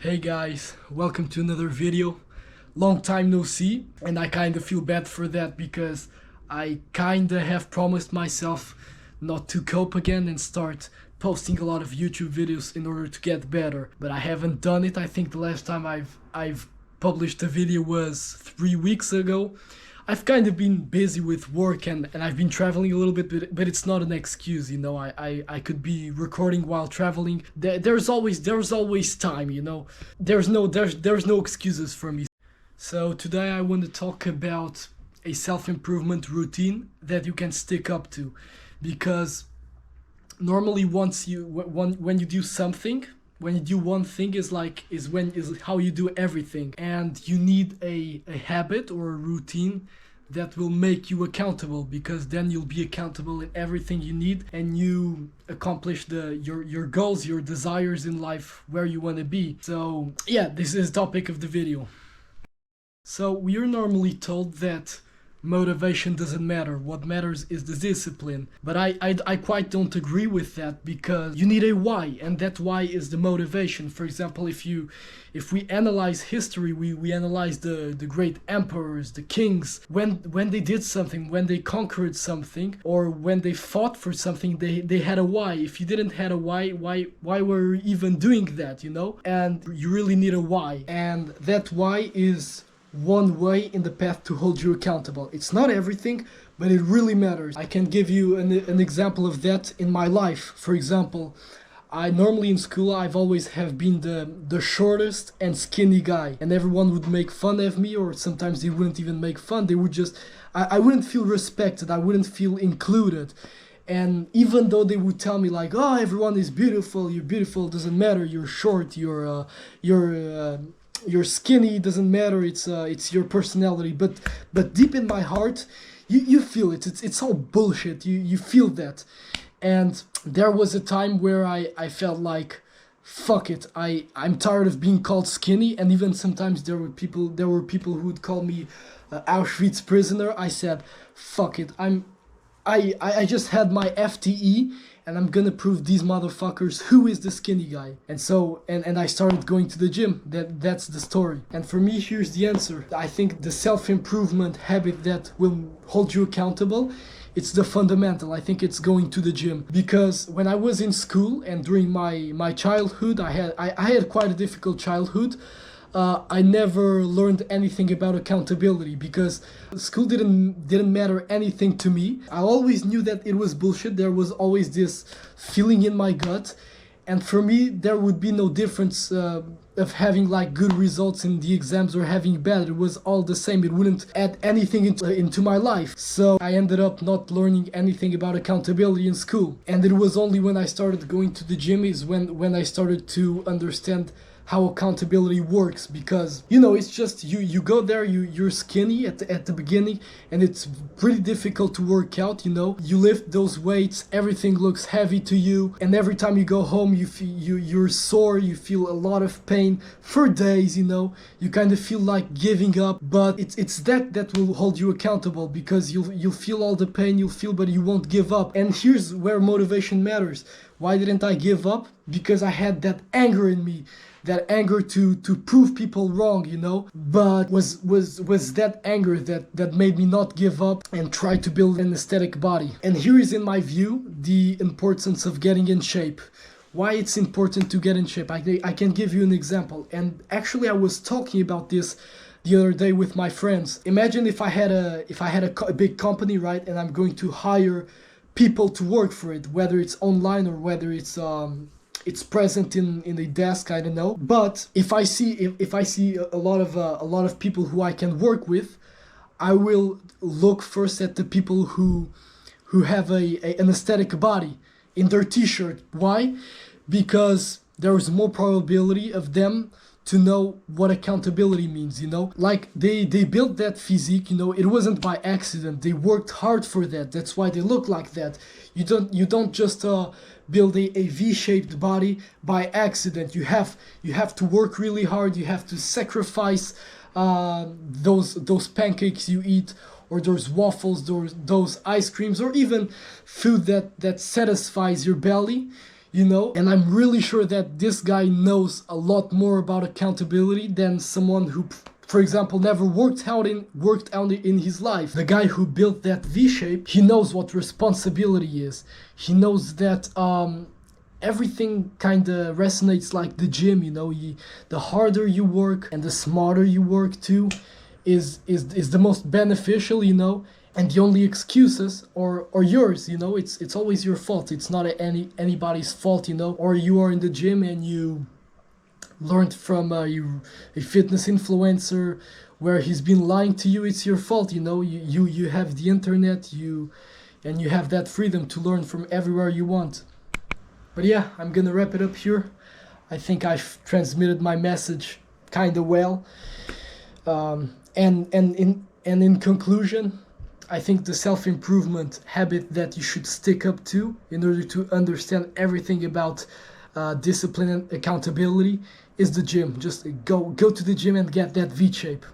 Hey guys, welcome to another video. Long time no see, and I kinda feel bad for that because I kinda have promised myself not to cope again and start posting a lot of YouTube videos in order to get better, but I haven't done it. I think the last time I've published a video was 3 weeks ago. I've kind of been busy with work and I've been traveling a little bit, but it's not an excuse, you know. I could be recording while traveling. There's always time, you know. There's no excuses for me. So today I want to talk about a self-improvement routine that you can stick up to, because normally when you do something, when you do one thing is how you do everything, and you need a habit or a routine that will make you accountable, because then you'll be accountable in everything you need and you accomplish your goals, your desires in life, where you want to be. So yeah, this is the topic of the video. So we are normally told that motivation doesn't matter. What matters is the discipline. But I quite don't agree with that, because you need a why, and that why is the motivation. For example, if we analyze history, we analyze the great emperors, the kings, when they did something, when they conquered something, or when they fought for something, they had a why. If you didn't have a why were you even doing that, you know? And you really need a why, and that why is one way in the path to hold you accountable. It's not everything, but it really matters. I can give you an example of that in my life. For example, I normally in school I've always have been the shortest and skinny guy, and everyone would make fun of me, or sometimes they wouldn't even make fun. They would just I wouldn't feel respected, I wouldn't feel included. And even though they would tell me like, oh, everyone is beautiful, you're beautiful, doesn't matter, you're short, you're skinny, doesn't matter, it's your personality, but deep in my heart you feel it. It's all bullshit. You feel that. And there was a time where I felt like, fuck it, I'm tired of being called skinny, and even sometimes there were people who would call me Auschwitz prisoner. I said, fuck it, I just had my FTE, and I'm gonna prove these motherfuckers who is the skinny guy. And so, and I started going to the gym. That's the story. And for me, here's the answer. I think the self-improvement habit that will hold you accountable, it's the fundamental. I think it's going to the gym. Because when I was in school and during my childhood, I had quite a difficult childhood. I never learned anything about accountability, because school didn't matter anything to me. I always knew that it was bullshit. There was always this feeling in my gut, and for me there would be no difference of having like good results in the exams or having bad. It was all the same. It wouldn't add anything into my life. So I ended up not learning anything about accountability in school, and it was only when I started going to the gym is when I started to understand how accountability works. Because, you know, it's just you go there, you're skinny at the beginning, and it's pretty difficult to work out, you know. You lift those weights, everything looks heavy to you, and every time you go home you're sore, you feel a lot of pain for days, you know. You kind of feel like giving up, but it's that will hold you accountable, because you'll feel all the pain, but you won't give up. And here's where motivation matters. Why didn't I give up? Because I had that anger in me, that anger to prove people wrong, you know. But was that anger that made me not give up and try to build an aesthetic body. And here is, in my view, the importance of getting in shape. Why it's important to get in shape. I can give you an example, and actually I was talking about this the other day with my friends. Imagine if I had a big company, right, and I'm going to hire people to work for it, whether it's online or whether it's present in a desk, I don't know. But if I see a lot of people who I can work with, I will look first at the people who have an aesthetic body in their t-shirt. Why? Because there is more probability of them to know what accountability means, you know. Like they built that physique, you know. It wasn't by accident. They worked hard for that. That's why they look like that. You don't just build a V-shaped body by accident. You have to work really hard. You have to sacrifice those pancakes you eat, or those waffles, those ice creams, or even food that satisfies your belly. you know? And I'm really sure that this guy knows a lot more about accountability than someone who, for example, never worked out in his life. The guy who built that V-shape, he knows what responsibility is. He knows that everything kind of resonates like the gym, you know. The harder you work and the smarter you work too is the most beneficial, you know. And the only excuses or yours, you know, it's always your fault. It's not anybody's fault, you know. Or you are in the gym and you learned from a fitness influencer where he's been lying to you. It's your fault, you know. You have the internet, and you have that freedom to learn from everywhere you want. But yeah, I'm gonna wrap it up here. I think I've transmitted my message kind of well. And in conclusion, I think the self-improvement habit that you should stick up to in order to understand everything about discipline and accountability is the gym. Just go to the gym and get that V-shape.